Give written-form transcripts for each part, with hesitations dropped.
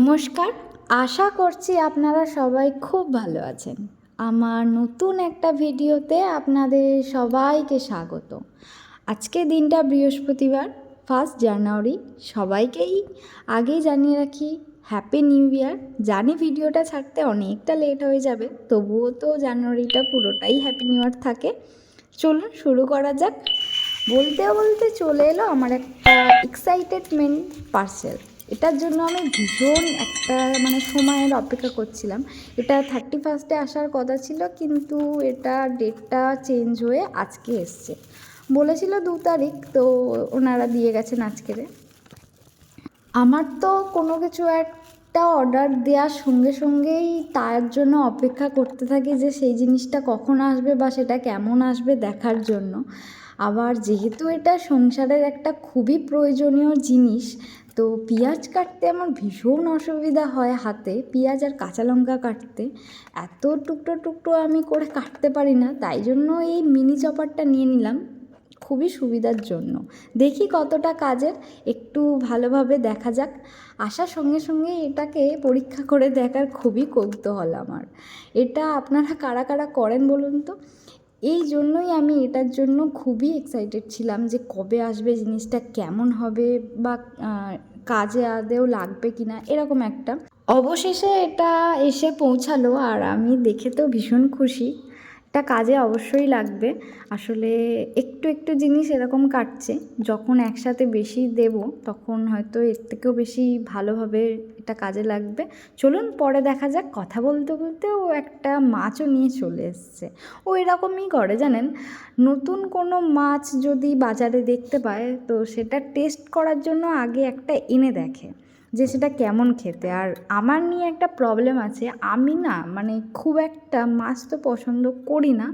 নমস্কার। আশা করছি আপনারা সবাই খুব ভালো আছেন। আমার নতুন একটা ভিডিওতে আপনাদের সবাইকে স্বাগত। আজকে দিনটা বৃহস্পতিবার, 1 জানুয়ারি। সবাইকেই আগেই জানিয়ে রাখি হ্যাপি নিউ ইয়ার। জানি ভিডিওটা ছাড়তে অনেকটা লেট হয়ে যাবে, তবুও তো জানুয়ারিটা পুরোটাই হ্যাপি নিউ ইয়ার থাকে। চলুন শুরু করা যাক। বলতে বলতে চলে এলো আমার একটা এক্সাইটেডমেন্ট পার্সেল। এটার জন্য আমি ভীষণ একটা সময়ের অপেক্ষা করছিলাম। এটা 31 আসার কথা ছিল, কিন্তু এটা ডেটটা চেঞ্জ হয়ে আজকে এসছে। বলেছিল 2 তারিখ, তো ওনারা দিয়ে গেছেন আজকেরে। আমার তো কোনো কিছু একটা অর্ডার দেওয়ার সঙ্গে সঙ্গেই তার জন্য অপেক্ষা করতে থাকি যে সেই জিনিসটা কখন আসবে বা সেটা কেমন আসবে দেখার জন্য। আবার যেহেতু এটা সংসারের একটা খুবই প্রয়োজনীয় জিনিস, তো পেঁয়াজ কাটতে আমার ভীষণ অসুবিধা হয় হাতে, পেঁয়াজ আর কাঁচা লঙ্কা কাটতে। এত টুকরো টুকরো আমি করে কাটতে পারি না, তাই জন্য এই মিনি চপারটা নিয়ে নিলাম খুবই সুবিধার জন্য। দেখি কতটা কাজের, একটু ভালোভাবে দেখা যাক। আসার সঙ্গে সঙ্গে এটাকে পরীক্ষা করে দেখার খুবই কৌতূহল আমার। এটা আপনারা কারা কারা করেন বলুন তো? এই জন্যই আমি এটার জন্য খুবই এক্সাইটেড ছিলাম যে কবে আসবে, জিনিসটা কেমন হবে বা কাজে আদেও লাগবে কি না, এরকম একটা। অবশেষে এটা এসে পৌঁছালো আর আমি দেখে তো ভীষণ খুশি। এটা কাজে অবশ্যই লাগবে। আসলে একটু একটু জিনিস এরকম কাটছে, যখন একসাথে বেশি দেব তখন হয়তো এর থেকেও বেশি ভালোভাবে এটা কাজে লাগবে। চলুন পরে দেখা যাক। কথা বলতে বলতে ও একটা মাছও নিয়ে চলে এসছে। ও এরকমই করে জানেন, নতুন কোনো মাছ যদি বাজারে দেখতে পায় তো সেটা টেস্ট করার জন্য আগে একটা এনে দেখে যে সেটা কেমন খেতে। আর আমার নিয়ে একটা প্রবলেম আছে, আমি না খুব একটা মাছ তো পছন্দ করি না।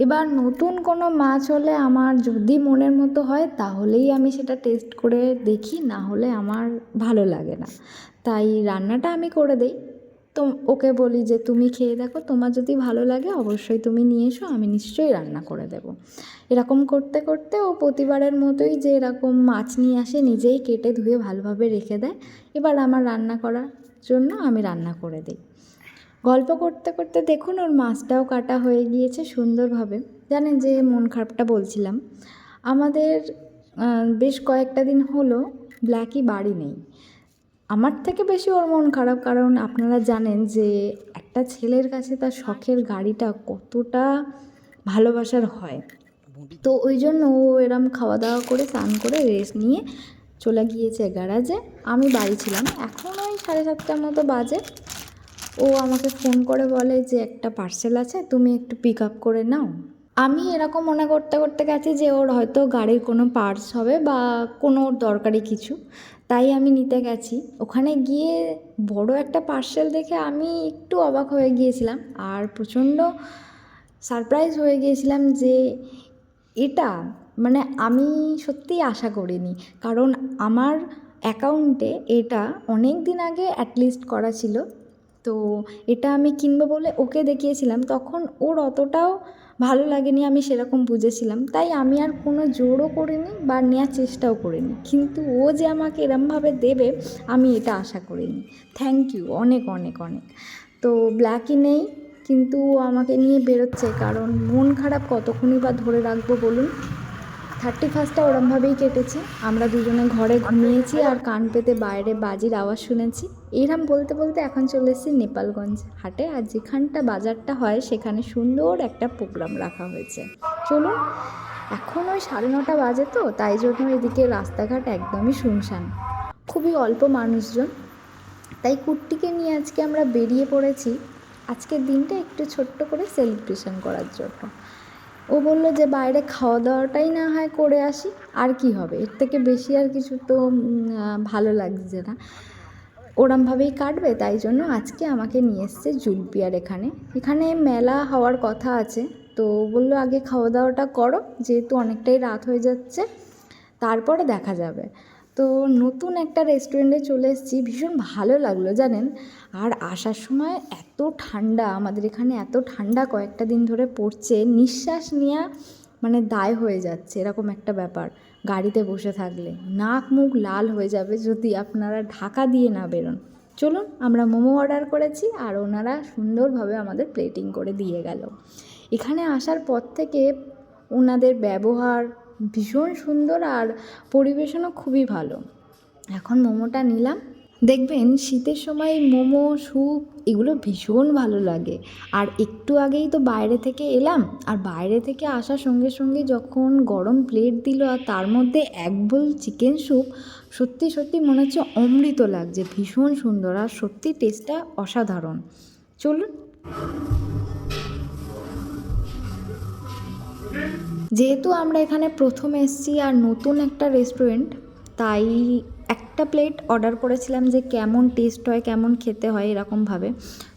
এবার নতুন কোনো মাছ হলে আমার যদি মনের মতো হয় তাহলেই আমি সেটা টেস্ট করে দেখি, না হলে আমার ভালো লাগে না। তাই রান্নাটা আমি করে দিই। তো ওকে বলি যে তুমি খেয়ে দেখো, তোমার যদি ভালো লাগে অবশ্যই তুমি নিয়ে এসো, আমি নিশ্চয়ই রান্না করে দেবো। এরকম করতে করতে ও প্রতিবারের মতোই যে এরকম মাছ নিয়ে আসে নিজেই কেটে ধুয়ে ভালোভাবে রেখে দেয়। এবার আমার রান্না করার জন্য আমি রান্না করে দিই। গল্প করতে করতে দেখুন ওর মাছটাও কাটা হয়ে গিয়েছে সুন্দরভাবে। জানেন যে মন খারাপটা বলছিলাম, আমাদের বেশ কয়েকটা দিন হলো ব্ল্যাকি বাড়ি নেই। আমার থেকে বেশি ওর মন খারাপ, কারণ আপনারা জানেন যে একটা ছেলের কাছে তার শখের গাড়িটা কতটা ভালোবাসার হয়। তো ওই জন্য ও এরম খাওয়া দাওয়া করে স্নান করে রেস্ট নিয়ে চলে গিয়েছে গ্যারাজে। আমি বাড়ি ছিলাম, এখন ওই 7:30টার মতো বাজে। ও আমাকে ফোন করে বলে যে একটা পার্সেল আছে, তুমি একটু পিক আপ করে নাও। আমি এরকম মনে করতে করতে গেছি যে ওর হয়তো গাড়ির কোনো পার্টস হবে বা কোনো দরকারি কিছু, তাই আমি নিতে গেছি। ওখানে গিয়ে বড় একটা পার্সেল দেখে আমি একটু অবাক হয়ে গিয়েছিলাম আর প্রচণ্ড সারপ্রাইজ হয়ে গিয়েছিলাম যে এটা আমি সত্যিই আশা করিনি। কারণ আমার অ্যাকাউন্টে এটা অনেক দিন আগে অ্যাটলিস্ট করা ছিল। তো এটা আমি কিনবো বলে ওকে দেখিয়েছিলাম, তখন ওর অতটাও ভালো লাগেনি, আমি সেরকম বুঝেছিলাম। তাই আমি আর কোনো জোরও করিনি বা নেওয়ার চেষ্টাও করিনি। কিন্তু ও যে আমাকে এরমভাবে দেবে আমি এটা আশা করিনি। থ্যাংক ইউ, অনেক অনেক অনেক। তো ব্ল্যাকই নেই, কিন্তু ও আমাকে নিয়ে বেরোচ্ছে, কারণ মন খারাপ কতক্ষণই বা ধরে রাখবো বলুন। 31টা ওরমভাবেই কেটেছে। আমরা দুজনে ঘরে ঘুমিয়েছি আর কান পেতে বাইরে বাজির আওয়াজ শুনেছি। এরম বলতে বলতে এখন চলে এসেছি নেপালগঞ্জ হাটে, আর যেখানটা বাজারটা হয় সেখানে সুন্দর একটা প্রোগ্রাম রাখা হয়েছে। চলুন, এখন ওই 9:30 বাজে, তো তাই জন্য এদিকে রাস্তাঘাট একদমই শুনশান, খুবই অল্প মানুষজন। তাই কুট্টিকে নিয়ে আজকে আমরা বেরিয়ে পড়েছি আজকের দিনটা একটু ছোট্ট করে সেলিব্রেশন করার জন্য। ও বললো যে বাইরে খাওয়া দাওয়াটাই না হয় করে আসি, আর কি হবে, এর থেকে বেশি আর কিছু তো ভালো লাগছে না। ওরমভাবেই কাটবে, তাই জন্য আজকে আমাকে নিয়ে এসছে জুলপিয়ার। এখানে মেলা হওয়ার কথা আছে, তো বললো আগে খাওয়া দাওয়াটা করো, যেহেতু অনেকটাই রাত হয়ে যাচ্ছে, তারপরে দেখা যাবে। তো নতুন একটা রেস্টুরেন্টে চলে এসেছি, ভীষণ ভালো লাগলো জানেন। আর আসার সময় এত ঠান্ডা, আমাদের এখানে এত ঠান্ডা কয়েকটা দিন ধরে পড়ছে, নিঃশ্বাস নেওয়া দায় হয়ে যাচ্ছে, এরকম একটা ব্যাপার। গাড়িতে বসে থাকলে নাক মুখ লাল হয়ে যাবে যদি আপনারা ঢাকা দিয়ে না বেরোন। চলুন, আমরা মোমো অর্ডার করেছি আর ওনারা সুন্দরভাবে আমাদের প্লেটিং করে দিয়ে গেল। এখানে আসার পর থেকে ওনাদের ব্যবহার ভীষণ সুন্দর আর পরিবেশনও খুবই ভালো। এখন মোমোটা নিলাম। দেখবেন শীতের সময় মোমো, স্যুপ এগুলো ভীষণ ভালো লাগে। আর একটু আগেই তো বাইরে থেকে এলাম, আর বাইরে থেকে আসার সঙ্গে সঙ্গে যখন গরম প্লেট দিল আর তার মধ্যে এক বোল চিকেন স্যুপ, সত্যি সত্যি মনে হচ্ছে অমৃত লাগছে, ভীষণ সুন্দর আর সত্যি টেস্টটা অসাধারণ। চলুন। যেহেতু আমরা এখানে প্রথম এসেছি আর নতুন একটা রেস্টুরেন্ট, তাই একটা প্লেট অর্ডার করেছিলাম যে কেমন টেস্ট হয়, কেমন খেতে হয় এরকমভাবে।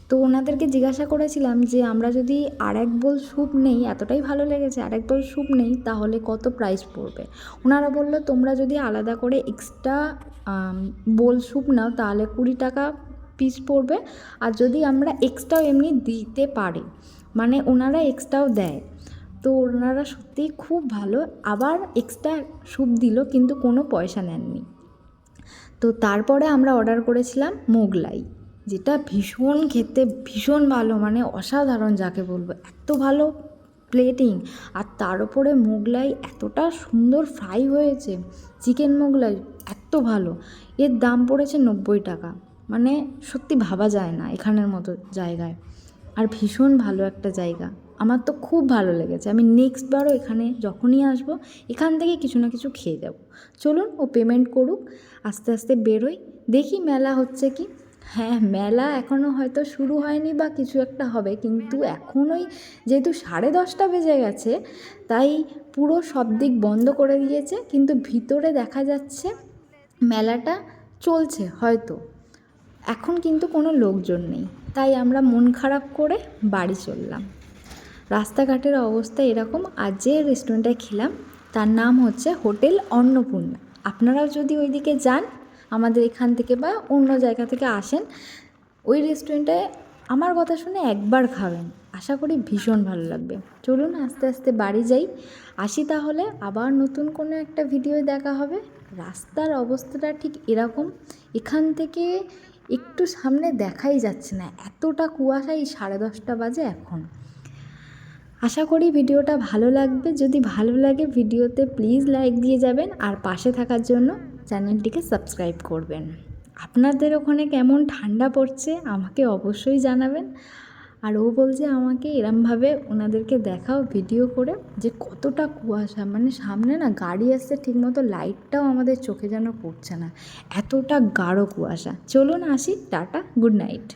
তো ওনাদেরকে জিজ্ঞাসা করেছিলাম যে আমরা যদি আরেক বোল স্যুপ নেই, এতটাই ভালো লেগেছে, আরেক বোল স্যুপ নেই তাহলে কত প্রাইস পড়বে। ওনারা বললো তোমরা যদি আলাদা করে এক্সট্রা বোল স্যুপ নাও তাহলে 20 টাকা পিস পড়বে, আর যদি আমরা এক্সট্রাও এমনি দিতে পারি, মানে ওনারা এক্সট্রাও দেয়। তো ওনারা সত্যিই খুব ভালো, আবার এক্সট্রা স্যুপ দিল কিন্তু কোনো পয়সা নেননি। তো তারপরে আমরা অর্ডার করেছিলাম মোগলাই, যেটা ভীষণ খেতে ভীষণ ভালো, মানে অসাধারণ যাকে বলবো, এত ভালো প্লেটিং। আর তার উপরে মোগলাই এতটা সুন্দর ফ্রাই হয়েছে, চিকেন মোগলাই এত ভালো। এর দাম পড়েছে 90 টাকা, মানে সত্যি ভাবা যায় না এখানের মতো জায়গায়। আর ভীষণ ভালো একটা জায়গা, আমার তো খুব ভালো লেগেছে। আমি নেক্সটবারও এখানে যখনই আসবো এখান থেকে কিছু না কিছু খেয়ে যাব। চলুন, ও পেমেন্ট করুক, আস্তে আস্তে বেরোই, দেখি মেলা হচ্ছে কি। হ্যাঁ, মেলা এখনও হয়তো শুরু হয়নি বা কিছু একটা হবে, কিন্তু এখনই যেহেতু 10:30 বেজে গেছে, তাই পুরো সব দিক বন্ধ করে দিয়েছে, কিন্তু ভিতরে দেখা যাচ্ছে মেলাটা চলছে হয়তো। এখন কিন্তু কোনো লোকজন নেই, তাই আমরা মন খারাপ করে বাড়ি চললাম। রাস্তাঘাটের অবস্থা এরকম। আর যে রেস্টুরেন্টে খেলাম তার নাম হচ্ছে হোটেল অন্নপূর্ণা। আপনারাও যদি ওইদিকে যান আমাদের এখান থেকে বা অন্য জায়গা থেকে আসেন, ওই রেস্টুরেন্টে আমার কথা শুনে একবার খাবেন, আশা করি ভীষণ ভালো লাগবে। চলুন আস্তে আস্তে বাড়ি যাই, আসি তাহলে আবার নতুন কোনো একটা ভিডিও দেখা হবে। রাস্তার অবস্থাটা ঠিক এরকম, এখান থেকে একটু সামনে দেখাই যাচ্ছে না, এতটা কুয়াশা। এই 10:30 বাজে এখন। আশা করি ভিডিওটা ভালো লাগবে। যদি ভালো লাগে ভিডিওতে প্লিজ লাইক দিয়ে যাবেন, আর পাশে থাকার জন্য চ্যানেলটিকে সাবস্ক্রাইব করবেন। আপনাদের ওখানে কেমন ঠান্ডা পড়ছে আমাকে অবশ্যই জানাবেন। আর ও বলছে আমাকে এরমভাবে ওনাদেরকে দেখাও ভিডিও করে যে কতটা কুয়াশা, মানে সামনে না গাড়ি আসছে ঠিকমতো, লাইটটাও আমাদের চোখে যেন পড়ছে না, এতটা গাঢ় কুয়াশা। চলুন আসি, টাটা, গুড নাইট।